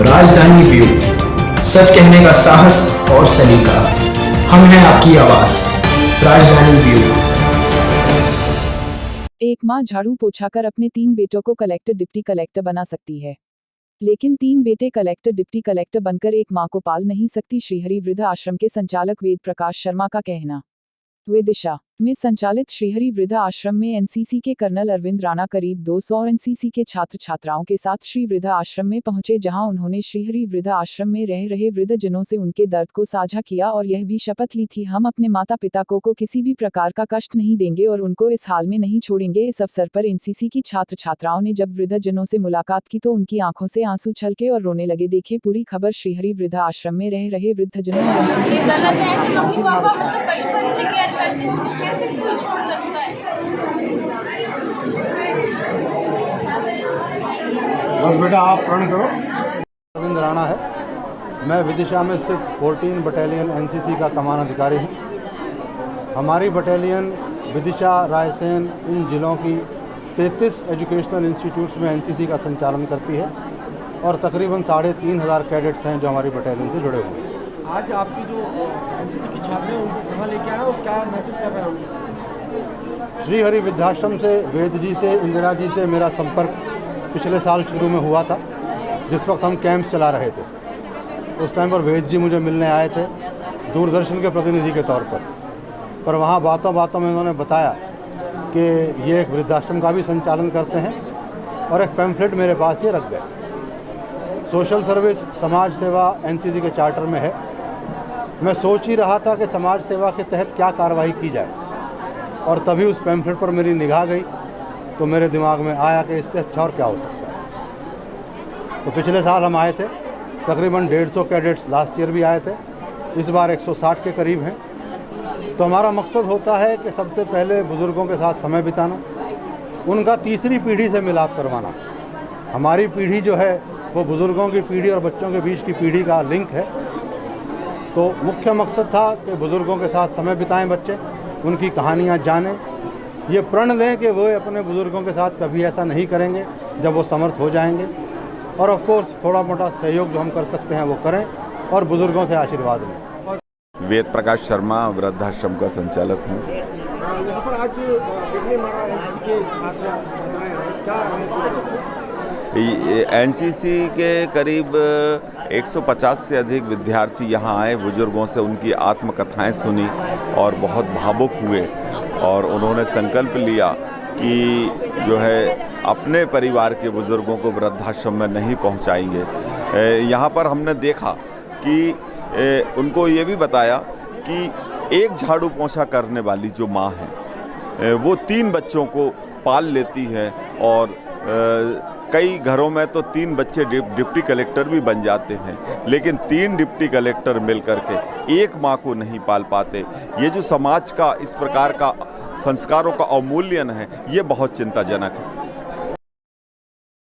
राजधानी व्यू, सच कहने का साहस और सलीका। हम हैं आपकी आवाज, राजधानी व्यू। एक माँ झाड़ू पोछा कर अपने 3 बेटों को कलेक्टर डिप्टी कलेक्टर बना सकती है, लेकिन 3 बेटे कलेक्टर डिप्टी कलेक्टर बनकर एक माँ को पाल नहीं सकती। श्रीहरि वृद्ध आश्रम के संचालक वेद प्रकाश शर्मा का कहना। विदिशा में संचालित श्रीहरि वृद्ध आश्रम में एनसीसी के कर्नल अरविंद राणा करीब 200 एनसीसी के छात्र छात्राओं के साथ श्री वृद्ध आश्रम में पहुंचे, जहां उन्होंने श्रीहरि वृद्ध आश्रम में रह रहे वृद्धजनों से उनके दर्द को साझा किया और यह भी शपथ ली थी, हम अपने माता पिता को किसी भी प्रकार का कष्ट नहीं देंगे और उनको इस हाल में नहीं छोड़ेंगे। इस अवसर पर एनसीसी की छात्र छात्राओं ने जब वृद्धजनों से मुलाकात की तो उनकी आंखों से आंसू छलके और रोने लगे। देखिए पूरी खबर। श्रीहरि वृद्ध आश्रम में रह रहे वृद्धजनों ने एनसीसी के कैसे कोई छोड़ सकता है। बस बेटा आप प्रण करो। अरविंद राणा है, मैं विदिशा में स्थित 14 बटालियन एनसीसी का कमान अधिकारी हूँ। हमारी बटालियन विदिशा, रायसेन इन जिलों की 33 एजुकेशनल इंस्टीट्यूट्स में एनसीसी का संचालन करती है और तकरीबन 3500 कैडेट्स हैं जो हमारी बटालियन से जुड़े हुए हैं। आज आपकी जो एनसीसी की छात्र हैं उनको कहाँ लेके आए और क्या मैसेज कर रहे हैं? श्रीहरि वृद्धाश्रम से वेद जी से, इंदिरा जी से मेरा संपर्क पिछले साल शुरू में हुआ था, जिस वक्त हम कैंप चला रहे थे। उस टाइम पर वेद जी मुझे मिलने आए थे दूरदर्शन के प्रतिनिधि के तौर पर वहाँ बातों बातों में उन्होंने बताया कि ये एक वृद्धाश्रम का भी संचालन करते हैं और एक पैम्फलेट मेरे पास ये रख गए। सोशल सर्विस, समाज सेवा एनसीसी के चार्टर में है। मैं सोच ही रहा था कि समाज सेवा के तहत क्या कार्रवाई की जाए और तभी उस पैम्फलेट पर मेरी निगाह गई तो मेरे दिमाग में आया कि इससे अच्छा और क्या हो सकता है। तो पिछले साल हम आए थे, तकरीबन 150 कैडेट्स लास्ट ईयर भी आए थे, इस बार 160 के करीब हैं। तो हमारा मकसद होता है कि सबसे पहले बुज़ुर्गों के साथ समय बिताना, उनका तीसरी पीढ़ी से मिलाप करवाना। हमारी पीढ़ी जो है वो बुज़ुर्गों की पीढ़ी और बच्चों के बीच की पीढ़ी का लिंक है। तो मुख्य मकसद था कि बुज़ुर्गों के साथ समय बिताएं बच्चे, उनकी कहानियाँ जानें, ये प्रण लें कि वो अपने बुज़ुर्गों के साथ कभी ऐसा नहीं करेंगे जब वो समर्थ हो जाएंगे। और ऑफ कोर्स थोड़ा मोटा सहयोग जो हम कर सकते हैं वो करें और बुज़ुर्गों से आशीर्वाद लें। वेद प्रकाश शर्मा, वृद्धाश्रम का संचालक हूँ। यहाँ पर आज कितने एनसीसी के छात्र छात्राएं हैं, क्या एनसीसी के करीब 150 से अधिक विद्यार्थी यहाँ आए, बुजुर्गों से उनकी आत्मकथाएं सुनी और बहुत भावुक हुए और उन्होंने संकल्प लिया कि जो है अपने परिवार के बुजुर्गों को वृद्धाश्रम में नहीं पहुँचाएंगे। यहाँ पर हमने देखा कि उनको ये भी बताया कि एक झाड़ू पोछा करने वाली जो माँ है वो 3 बच्चों को पाल लेती है और कई घरों में तो 3 बच्चे डिप्टी कलेक्टर भी बन जाते हैं, लेकिन 3 डिप्टी कलेक्टर मिलकर के एक माँ को नहीं पाल पाते। ये जो समाज का इस प्रकार का संस्कारों का अवमूल्यन है, ये बहुत चिंताजनक है।